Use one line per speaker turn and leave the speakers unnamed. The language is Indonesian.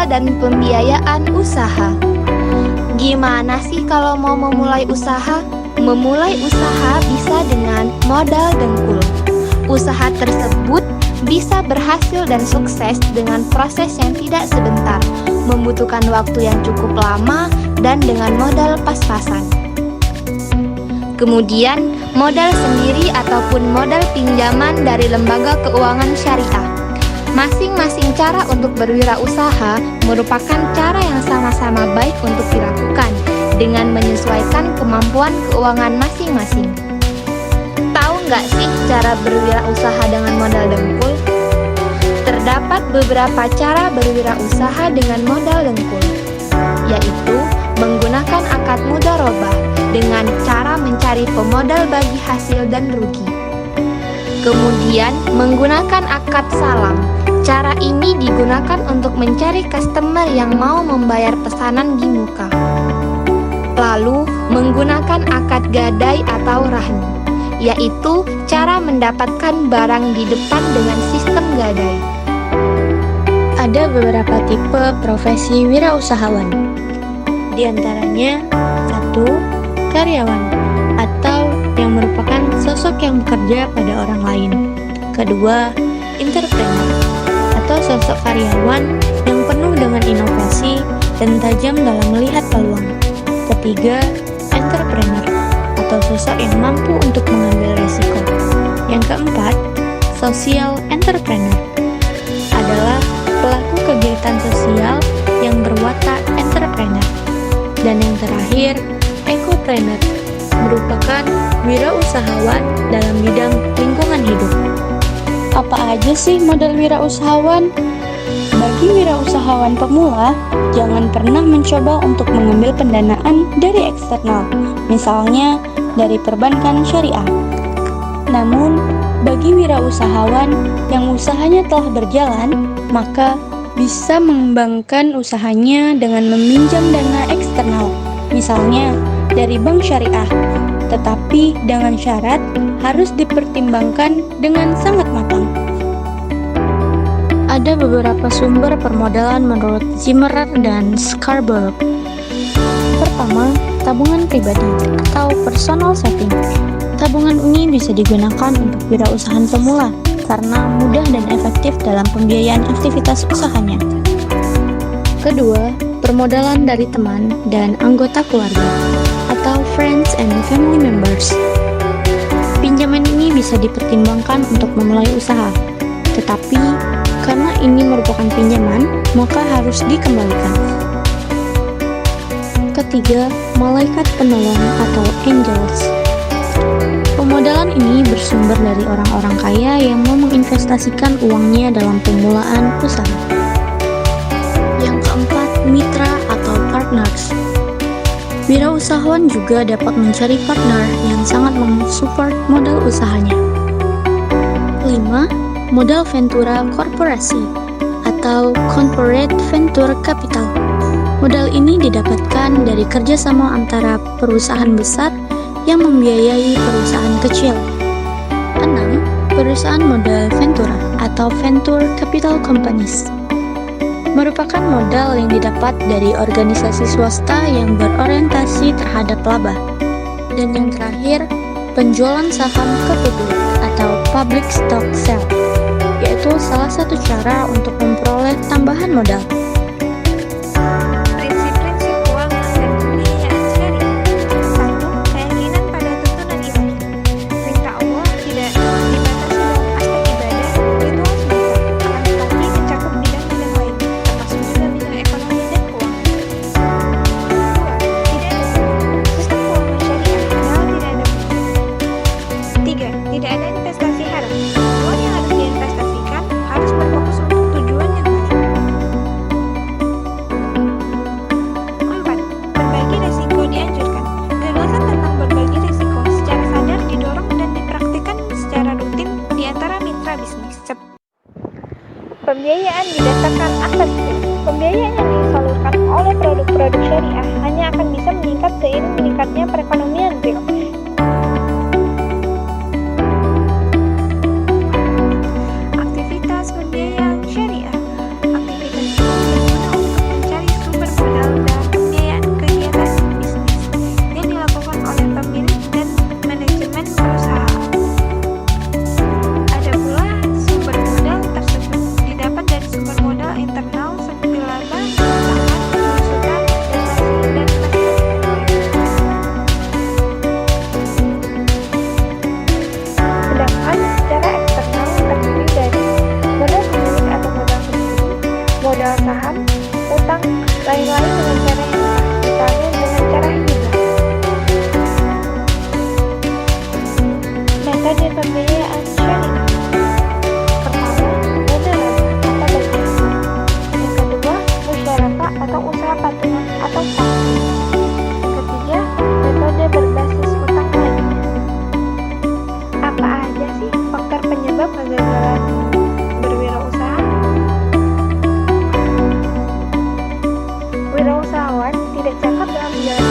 dan pembiayaan usaha. Gimana sih kalau mau memulai usaha? Memulai usaha bisa dengan modal dengkul. Usaha tersebut bisa berhasil dan sukses dengan proses yang tidak sebentar, membutuhkan waktu yang cukup lama, dan dengan modal pas-pasan. Kemudian, modal sendiri ataupun modal pinjaman dari lembaga keuangan syariah. Masing-masing cara untuk berwirausaha merupakan cara yang sama-sama baik untuk dilakukan dengan menyesuaikan kemampuan keuangan masing-masing. Tahu nggak sih cara berwirausaha dengan modal dengkul? Terdapat beberapa cara berwirausaha dengan modal dengkul, yaitu menggunakan akad mudharabah dengan cara mencari pemodal bagi hasil dan rugi. Kemudian, menggunakan akad salam. Cara ini digunakan untuk mencari customer yang mau membayar pesanan di muka. Lalu, menggunakan akad gadai atau rahn, yaitu cara mendapatkan barang di depan dengan sistem gadai.
Ada beberapa tipe profesi wirausahawan. Di antaranya, 1. Karyawan atau yang merupakan sosok yang bekerja pada orang lain. Kedua, entrepreneur atau sosok karyawan yang penuh dengan inovasi dan tajam dalam melihat peluang. Ketiga, entrepreneur atau sosok yang mampu untuk mengambil risiko. Yang keempat, social entrepreneur adalah pelaku kegiatan sosial yang berwatak entrepreneur. Dan yang terakhir, ecopreneur merupakan wirausahawan dalam bidang lingkungan hidup. Apa aja sih modal wirausahawan? Bagi wirausahawan pemula, jangan pernah mencoba untuk mengambil pendanaan dari eksternal, misalnya dari perbankan syariah. Namun, bagi wirausahawan yang usahanya telah berjalan, maka bisa mengembangkan usahanya dengan meminjam dana eksternal, misalnya dari bank syariah, tetapi dengan syarat harus dipertimbangkan dengan sangat matang. Ada beberapa sumber permodalan menurut Zimmerer dan Scarborough. Pertama, tabungan pribadi atau personal saving. Tabungan ini bisa digunakan untuk wirausahaan pemula karena mudah dan efektif dalam pembiayaan aktivitas usahanya. Kedua, permodalan dari teman dan anggota keluarga atau friends and family members. Pinjaman ini bisa dipertimbangkan untuk memulai usaha, tetapi karena ini merupakan pinjaman, maka harus dikembalikan. Ketiga, malaikat penolong atau angels. Pemodalan ini bersumber dari orang-orang kaya yang mau menginvestasikan uangnya dalam pemulaan usaha. Yang keempat, mitra atau partners. Wirausahawan juga dapat mencari partner yang sangat mensupport modal usahanya. 5. Modal ventura korporasi atau corporate venture capital. Modal ini didapatkan dari kerjasama antara perusahaan besar yang membiayai perusahaan kecil. 6. Perusahaan modal ventura atau venture capital companies merupakan modal yang didapat dari organisasi swasta yang berorientasi terhadap laba. Dan yang terakhir, penjualan saham ke publik atau public stock sale, yaitu salah satu cara untuk memperoleh tambahan modal.
Prinsip-prinsip keuangan dan pembiayaan syariah. 1. Keyakinan pada tuntunan ilahi. Perintah Allah tidak dibatasi dalam aspek ibadah, ritual semata, akan tetapi mencakup bidang-bidang lain, termasuk juga bidang ekonomi dan keuangan. 2. Tidak ada sistem keuangan syariah padahal tidak ada. 3. Tidak ada investasi haram. Uang yang harus diinvestasikan harus berfokus untuk tujuan yang baik. 4. Berbagi risiko dianjurkan. Gagasan tentang berbagi risiko secara sadar didorong dan dipraktikkan secara rutin di antara mitra bisnis. Pembiayaan didasarkan asas hukum. Pembiayaan yang disalurkan oleh produk-produk syariah hanya akan bisa meningkat seiring meningkatnya perekonomian real. Aktivitas pembiayaan syariah. Aktivitas ini berguna untuk menjalankan